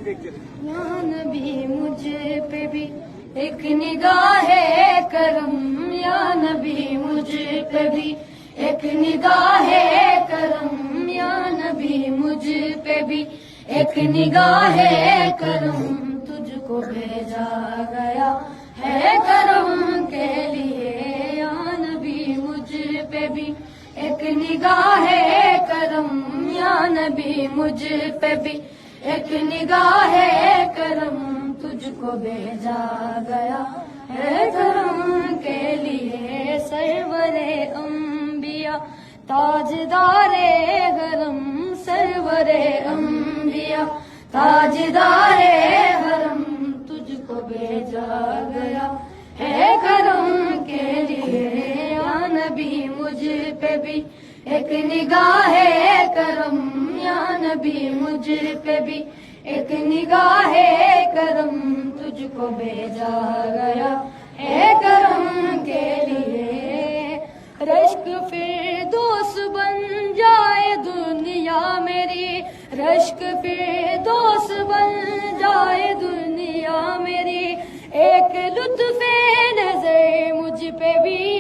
یا نبی مجھ پہ بھی ایک نگاہ کرم، یا نبی مجھ پہ بھی ایک نگاہ کرم، یا نبی مجھ پہ بھی ایک نگاہ کرم، تجھ کو بھیجا گیا ہے کرم کے لیے، یا نبی مجھ پہ بھی ایک نگاہ کرم، یا نبی مجھ پہ بھی ایک نگاہ کرم، تجھ کو بھیجا گیا ہے کرم کے لیے، سرور انبیاء تاجدار حرم، سرور انبیاء تاجدار حرم، تجھ کو بھیجا گیا ہے کرم کے لیے، یا نبی مجھ پہ بھی ایک نگاہ کرم، یا نبی مجھ پہ بھی ایک نگاہ کرم، تجھ کو بھیجا گیا ہے کرم کے لیے، رشک فردوس بن جائے دنیا میری، رشک فردوس بن جائے دنیا میری، ایک لطف نظر مجھ پہ بھی